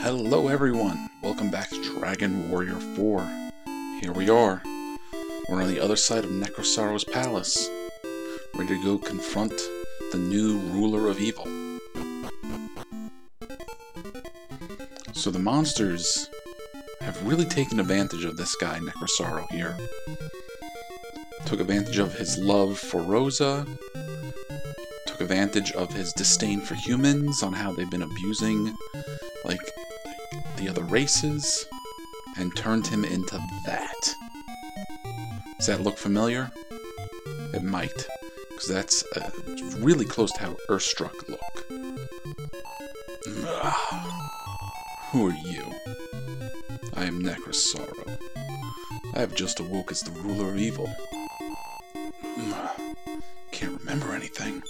Hello everyone, welcome back to Dragon Warrior 4. Here we are. We're on the other side of Necrosaro's palace, ready to go confront the new ruler of evil. So the monsters have really taken advantage of this guy, Necrosaro, here. Took advantage of his love for Rosa, took advantage of his disdain for humans, on how they've been abusing, the other races, and turned him into that. Does that look familiar? It might, because that's really close to how Earthstruck look. Who are you? I am Necrosaro. I have just awoke as the ruler of evil. Can't remember anything,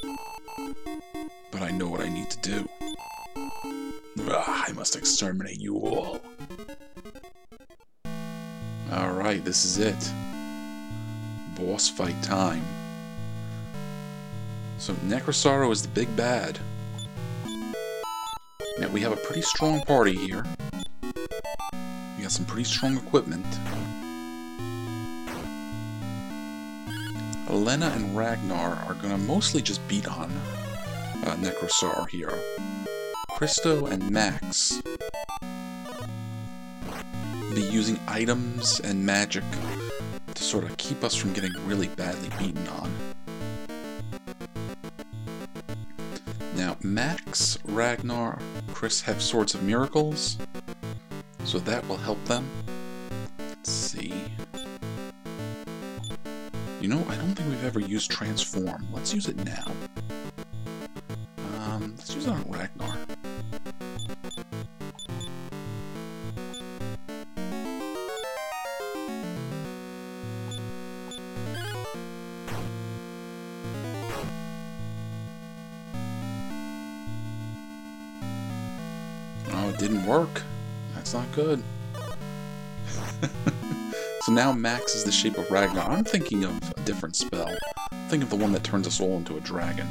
but I know what I need to do. I must exterminate you all. Alright, this is it. Boss fight time. So Necrosaro is the big bad. Now we have a pretty strong party here. We got some pretty strong equipment. Elena and Ragnar are gonna mostly just beat on Necrosaro here. Christo and Max be using items and magic to sort of keep us from getting really badly beaten on. Now, Max, Ragnar, Chris have Swords of Miracles, so that will help them. Let's see. You know, I don't think we've ever used Transform. Let's use it now. Let's use it on Ragnar. Oh, it didn't work. That's not good. So now Max is the shape of Ragnar. I'm thinking of a different spell. Think of the one that turns us all into a dragon.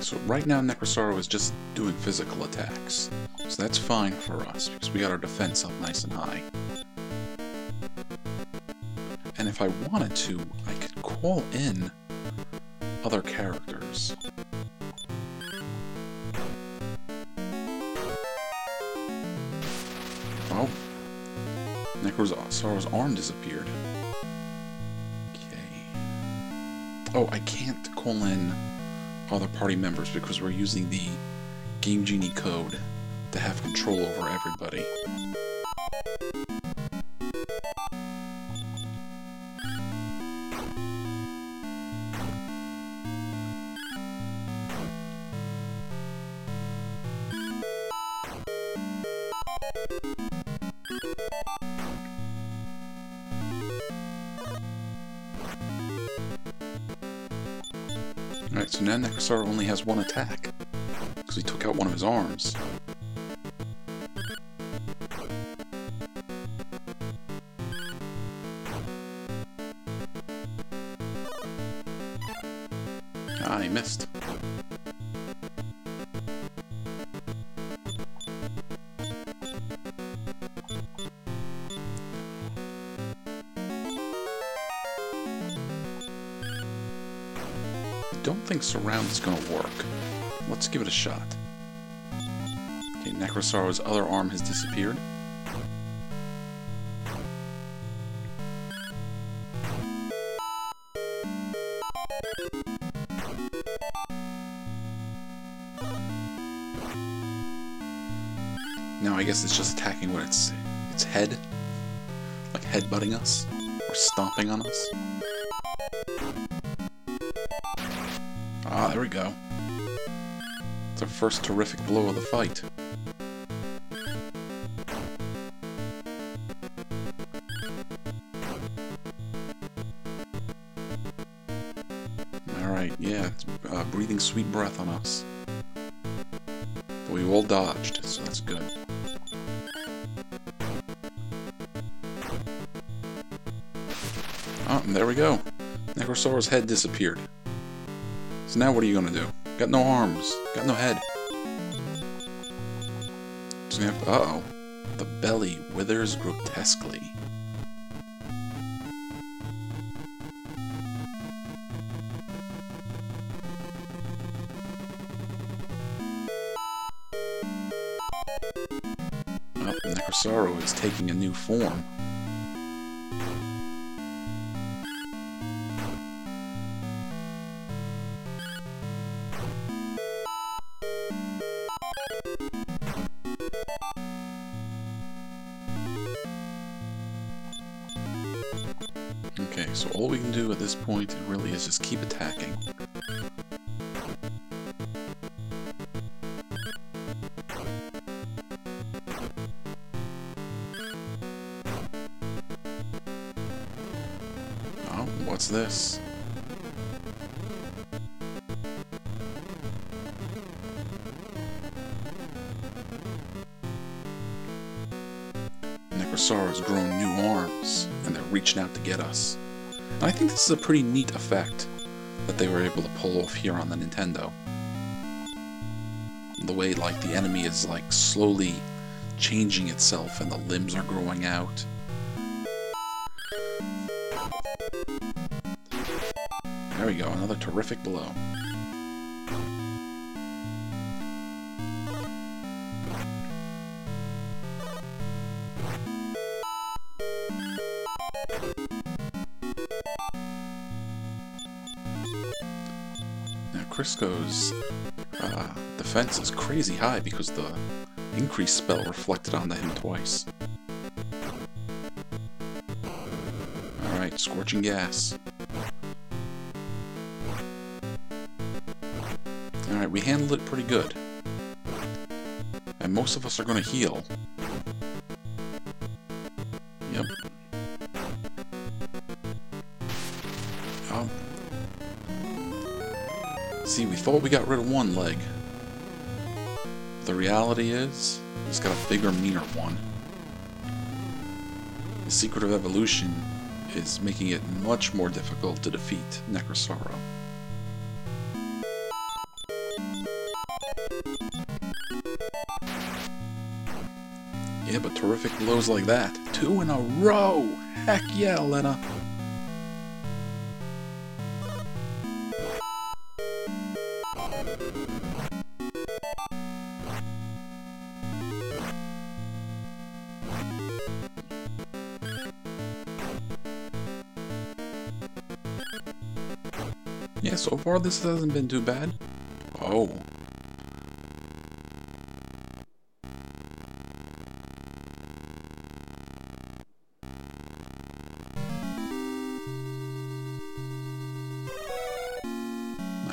So right now Necrosaro is just doing physical attacks, so that's fine for us, because we got our defense up nice and high. And if I wanted to, I could call in other characters. Oh, Necrosaro's arm disappeared. Okay. Oh, I can't call in other party members because we're using the Game Genie code to have control over everybody. Alright, so now Necrosaro only has one attack, because he took out one of his arms. Ah, he missed. I don't think Surround is going to work. Let's give it a shot. Okay, Necrosaro's other arm has disappeared. Now I guess it's just attacking with its head. Like headbutting us. Or stomping on us. Ah, there we go. It's our first terrific blow of the fight. Alright, yeah, it's breathing sweet breath on us. But we all dodged, so that's good. Oh, and there we go. Necrosaro's head disappeared. So now what are you gonna do? Got no arms, got no head. So we have to, uh-oh. The belly withers grotesquely. Oh, Necrosaro is taking a new form. Okay, so all we can do at this point really is just keep attacking. Oh, what's this? Necrosaro's grown new arms, and they're reaching out to get us. And I think this is a pretty neat effect that they were able to pull off here on the Nintendo. The way, like, the enemy is, like, slowly changing itself and the limbs are growing out. There we go, another terrific blow. Now Crisco's defense is crazy high because the increased spell reflected onto him twice. Alright, Scorching Gas. Alright, we handled it pretty good. And most of us are going to heal. Yep. See, we thought we got rid of one leg. The reality is, he's got a bigger, meaner one. The secret of evolution is making it much more difficult to defeat Necrosaro. Yeah, but terrific blows like that. 2 in a row! Heck yeah, Lena! Yeah, so far this hasn't been too bad. Oh.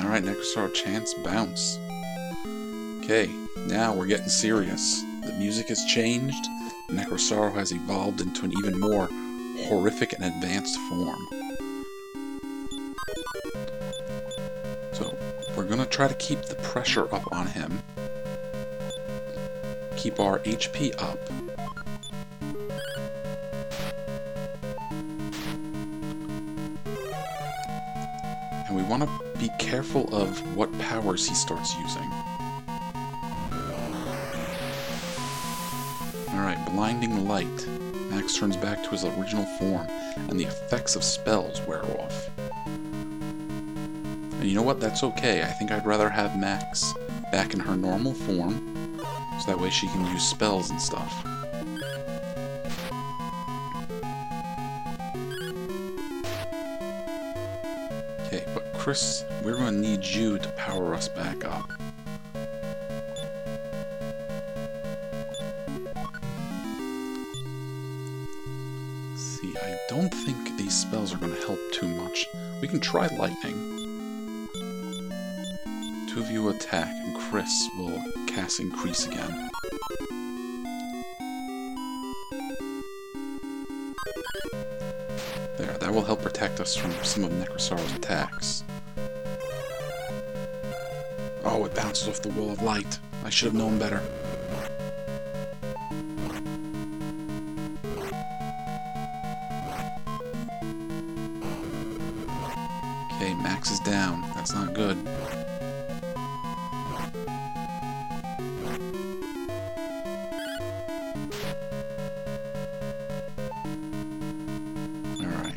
Alright, Necrosaro chance bounce. Okay, now we're getting serious. The music has changed. Necrosaro has evolved into an even more horrific and advanced form. So, we're gonna try to keep the pressure up on him. Keep our HP up. And we want to be careful of what powers he starts using. Alright, Blinding Light. Max turns back to his original form, and the effects of spells wear off. And you know what? That's okay. I think I'd rather have Max back in her normal form, so that way she can use spells and stuff. Okay, but Chris, we're going to need you to power us back up. See, I don't think these spells are going to help too much. We can try Lightning. 2 of you attack, and Chris will cast Increase again. There, that will help protect us from some of Necrosaro's attacks. Oh, it bounces off the wall of light. I should have known better. Okay, Max is down. That's not good. Alright.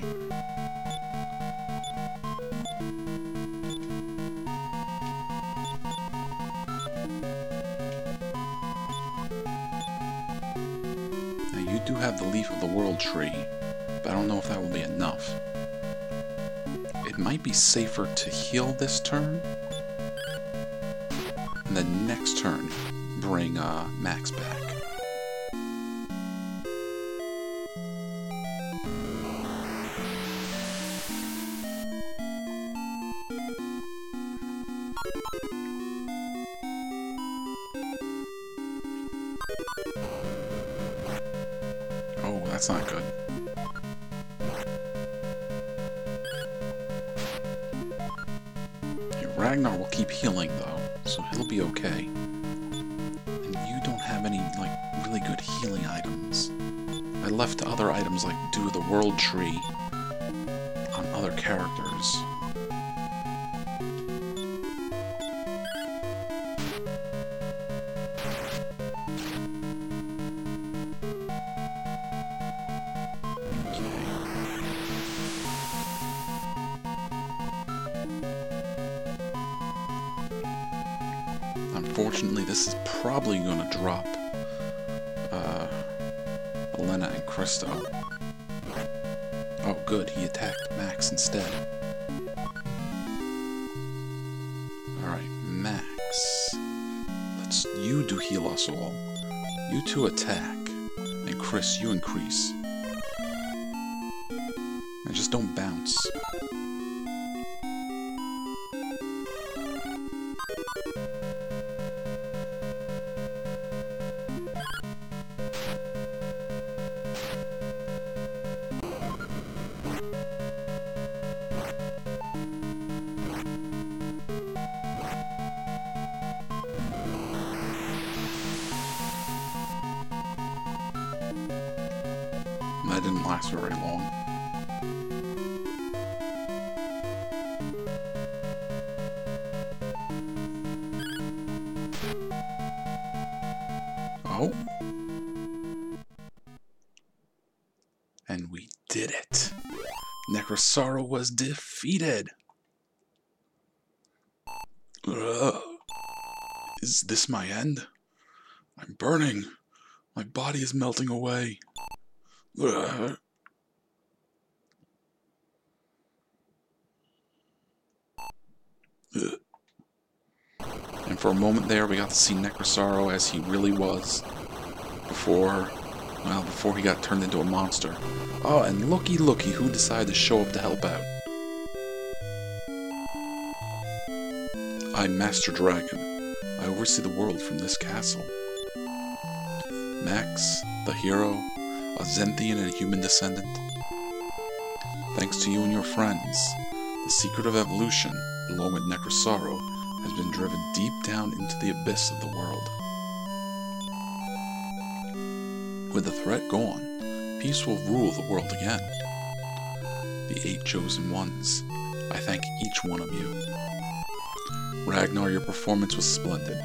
Now you do have the Leaf of the World tree, but I don't know if that will be enough. It might be safer to heal this turn, and then next turn bring Max back. Oh, that's not good. Ragnar will keep healing, though, so he'll be okay. And you don't have any, like, really good healing items. I left other items, like Dew of the World Tree, on other characters. Unfortunately, this is probably going to drop Elena and Christo. Oh, good, he attacked Max instead. Alright, Max. Let's you do heal us all. You two attack. And Chris, you increase. And just don't bounce. That didn't last very long. Oh. And we did it. Necrosaro was defeated. Ugh. Is this my end? I'm burning. My body is melting away. Ugh. Ugh. And for a moment there, we got to see Necrosaro as he really was before he got turned into a monster. Oh, and looky who decided to show up to help out. I'm Master Dragon. I oversee the world from this castle. Max, the hero, a Zenthian and a human descendant. Thanks to you and your friends, the secret of evolution, along with Necrosaro, has been driven deep down into the abyss of the world. With the threat gone, peace will rule the world again. The 8 chosen ones, I thank each one of you. Ragnar, your performance was splendid.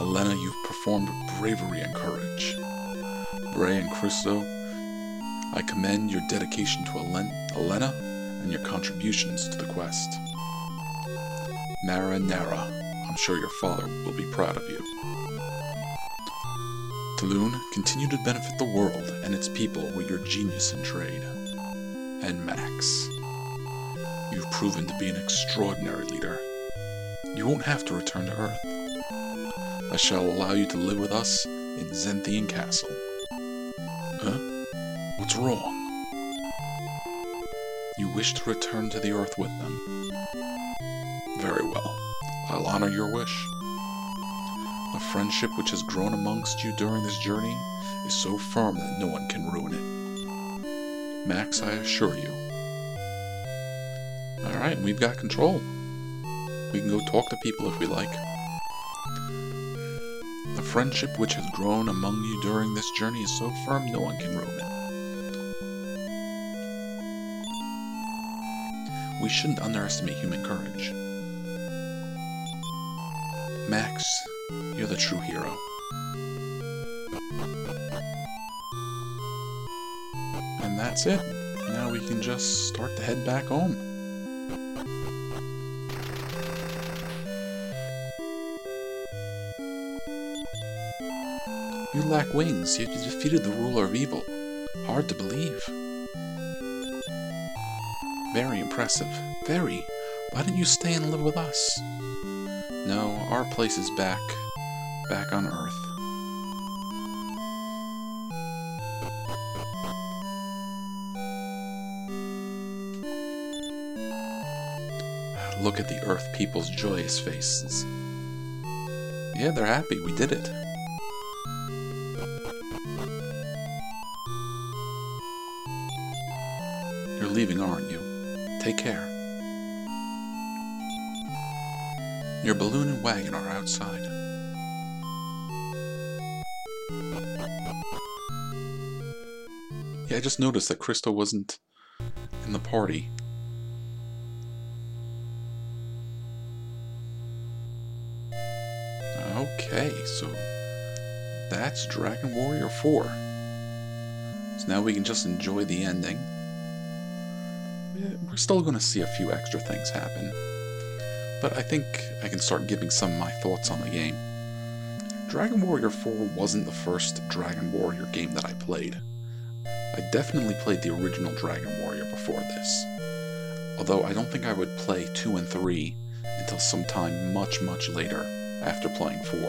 Elena, you've performed with bravery and courage. Bray and Christo, I commend your dedication to Elena and your contributions to the quest. Mara and Nara, I'm sure your father will be proud of you. Taloon, continue to benefit the world and its people with your genius in trade. And Max, you've proven to be an extraordinary leader. You won't have to return to Earth. I shall allow you to live with us in Zenthian Castle. Huh? What's wrong? You wish to return to the Earth with them. Very well. I'll honor your wish. The friendship which has grown amongst you during this journey is so firm that no one can ruin it. Max, I assure you. Alright, we've got control. We can go talk to people if we like. The friendship which has grown among you during this journey is so firm no one can ruin it. We shouldn't underestimate human courage. Max, you're the true hero. And that's it. Now we can just start to head back home. You lack wings, yet you defeated the ruler of evil. Hard to believe. Very impressive. Very. Why didn't you stay and live with us? No, our place is back on Earth. Look at the Earth people's joyous faces. Yeah, they're happy. We did it. You're leaving, aren't you? Take care. Your balloon and wagon are outside. Yeah, I just noticed that Crystal wasn't in the party. Okay, so that's Dragon Warrior 4. So now we can just enjoy the ending. We're still going to see a few extra things happen, but I think I can start giving some of my thoughts on the game. Dragon Warrior 4 wasn't the first Dragon Warrior game that I played. I definitely played the original Dragon Warrior before this, although I don't think I would play 2 and 3 until sometime much later after playing 4.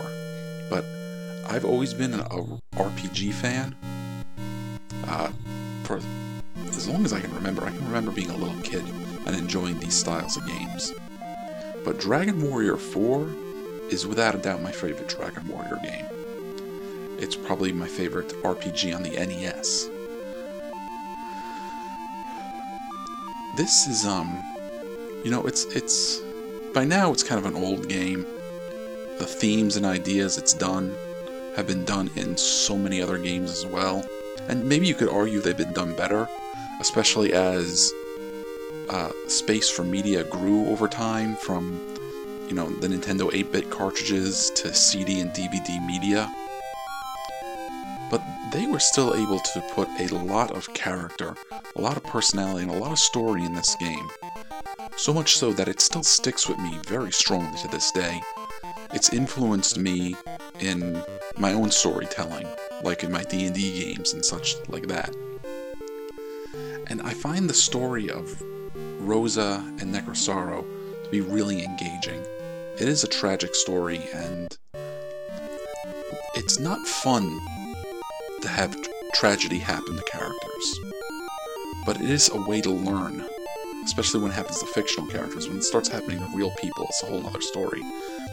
But I've always been an RPG fan. For as long as I can remember. I can remember being a little kid and enjoying these styles of games. But Dragon Warrior 4 is without a doubt my favorite Dragon Warrior game. It's probably my favorite RPG on the NES. This is, it's by now it's kind of an old game. The themes and ideas it's done have been done in so many other games as well. And maybe you could argue they've been done better, especially as space for media grew over time from, the Nintendo 8-bit cartridges to CD and DVD media. But they were still able to put a lot of character, a lot of personality, and a lot of story in this game. So much so that it still sticks with me very strongly to this day. It's influenced me in my own storytelling, like in my D&D games and such like that. And I find the story of Rosa and Necrosaro to be really engaging. It is a tragic story, and it's not fun to have tragedy happen to characters. But it is a way to learn, especially when it happens to fictional characters. When it starts happening to real people, it's a whole other story.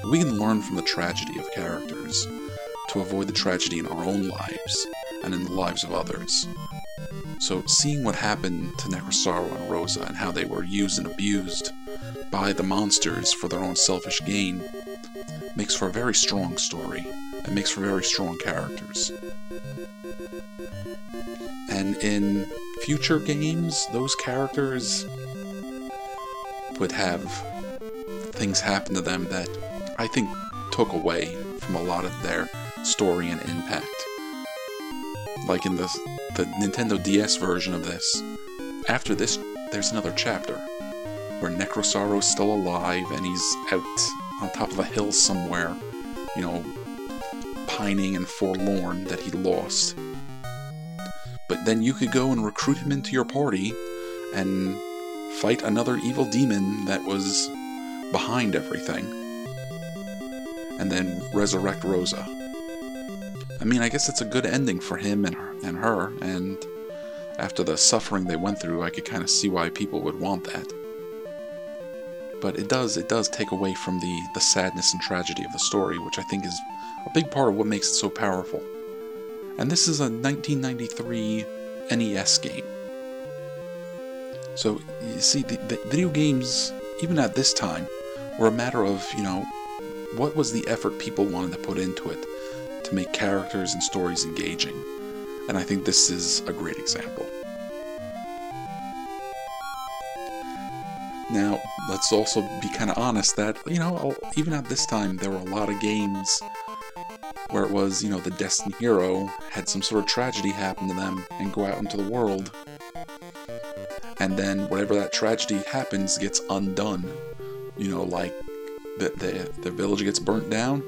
But we can learn from the tragedy of characters to avoid the tragedy in our own lives and in the lives of others. So seeing what happened to Necrosaro and Rosa and how they were used and abused by the monsters for their own selfish gain makes for a very strong story and makes for very strong characters. And in future games, those characters would have things happen to them that I think took away from a lot of their story and impact. Like in the Nintendo DS version of this, after this, there's another chapter where Necrosaro's still alive and he's out on top of a hill somewhere, pining and forlorn that he lost. But then you could go and recruit him into your party and fight another evil demon that was behind everything, and then resurrect Rosa. I mean, I guess it's a good ending for him and her, and after the suffering they went through, I could kind of see why people would want that. But it does take away from the sadness and tragedy of the story, which I think is a big part of what makes it so powerful. And this is a 1993 NES game. So, you see, the video games, even at this time, or a matter of, what was the effort people wanted to put into it to make characters and stories engaging. And I think this is a great example. Now, let's also be kind of honest that, even at this time, there were a lot of games where it was, the destined hero had some sort of tragedy happen to them and go out into the world. And then whatever that tragedy happens gets undone. Like the village gets burnt down,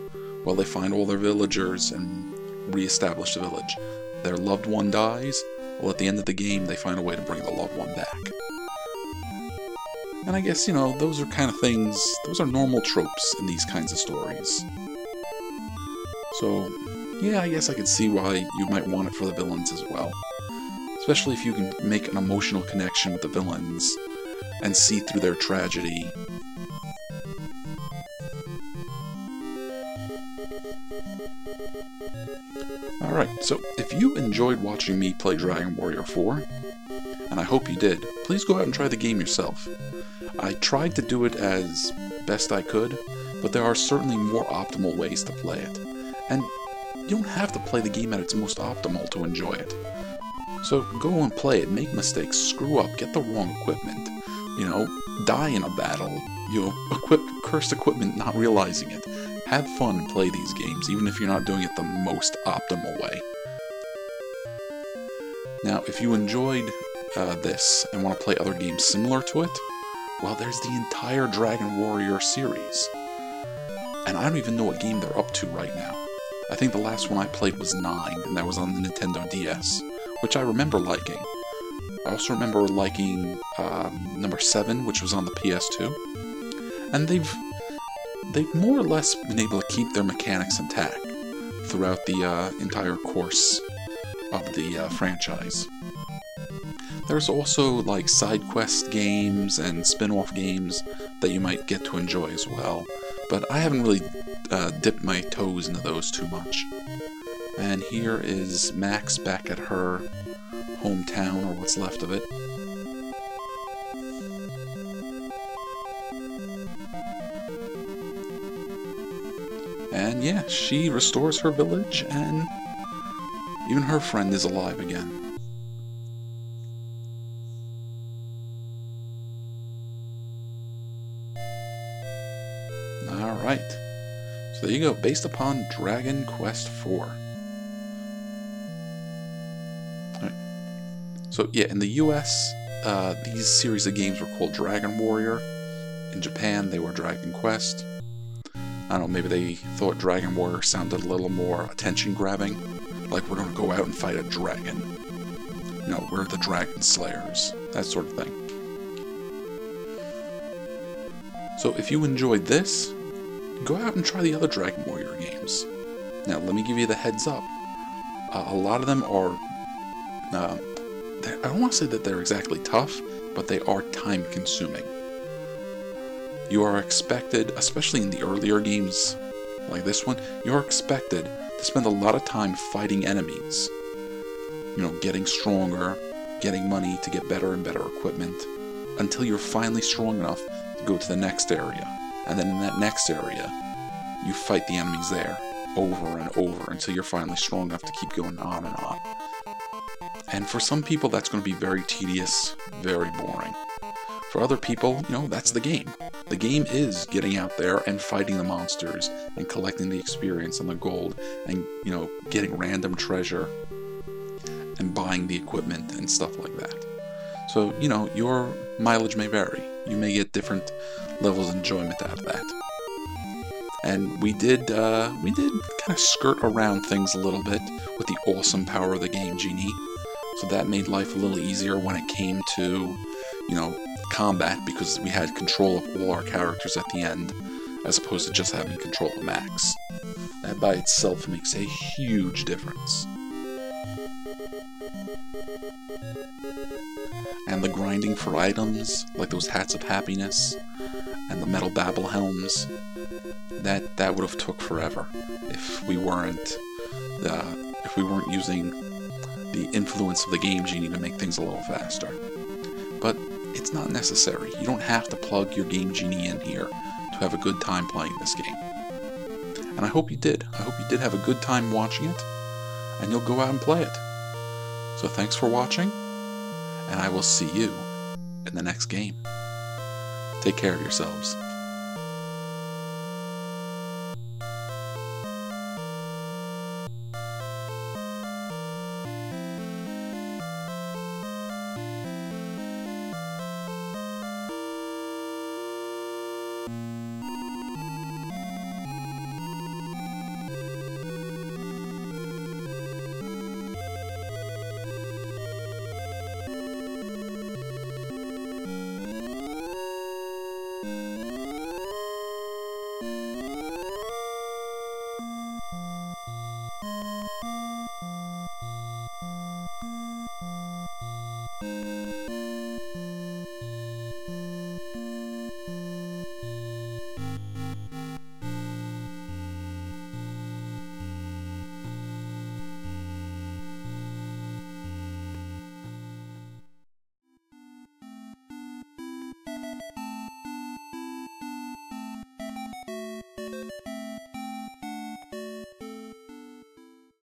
well, they find all their villagers and reestablish the village. Their loved one dies, well, at the end of the game, they find a way to bring the loved one back. And I guess, those are kind of things, those are normal tropes in these kinds of stories. So, yeah, I guess I could see why you might want it for the villains as well. Especially if you can make an emotional connection with the villains and see through their tragedy. Alright, so if you enjoyed watching me play Dragon Warrior 4, and I hope you did, please go out and try the game yourself. I tried to do it as best I could, but there are certainly more optimal ways to play it. And you don't have to play the game at its most optimal to enjoy it. So go and play it, make mistakes, screw up, get the wrong equipment, die in a battle, equip cursed equipment not realizing it. Have fun and play these games, even if you're not doing it the most optimal way. Now, if you enjoyed this and want to play other games similar to it, well, there's the entire Dragon Warrior series. And I don't even know what game they're up to right now. I think the last one I played was 9, and that was on the Nintendo DS, which I remember liking. I also remember liking number 7, which was on the PS2. And they've more or less been able to keep their mechanics intact throughout the entire course of the franchise. There's also like side quest games and spin-off games that you might get to enjoy as well, but I haven't really dipped my toes into those too much. And here is Max back at her hometown, or what's left of it. And yeah, she restores her village, and even her friend is alive again. Alright, so there you go, based upon Dragon Quest IV. Alright. So yeah, in the US, these series of games were called Dragon Warrior. In Japan, they were Dragon Quest. I don't know, maybe they thought Dragon Warrior sounded a little more attention-grabbing. Like, we're gonna go out and fight a dragon. We're the Dragon Slayers. That sort of thing. So if you enjoyed this, go out and try the other Dragon Warrior games. Now, let me give you the heads up. A lot of them are... I don't want to say that they're exactly tough, but they are time-consuming. You are expected, especially in the earlier games like this one, you're expected to spend a lot of time fighting enemies. Getting stronger, getting money to get better and better equipment, until you're finally strong enough to go to the next area. And then in that next area, you fight the enemies there, over and over, until you're finally strong enough to keep going on and on. And for some people, that's going to be very tedious, very boring. For other people, that's the game. The game is getting out there and fighting the monsters and collecting the experience and the gold and, getting random treasure and buying the equipment and stuff like that. So, your mileage may vary. You may get different levels of enjoyment out of that. And we did kind of skirt around things a little bit with the awesome power of the Game Genie. So that made life a little easier when it came to, combat, because we had control of all our characters at the end, as opposed to just having control of Max. That by itself makes a huge difference. And the grinding for items, like those hats of happiness, and the metal babble helms, that would have took forever if we weren't using the influence of the Game Genie to make things a little faster. But it's not necessary. You don't have to plug your Game Genie in here to have a good time playing this game. And I hope you did. I hope you did have a good time watching it, and you'll go out and play it. So thanks for watching, and I will see you in the next game. Take care of yourselves.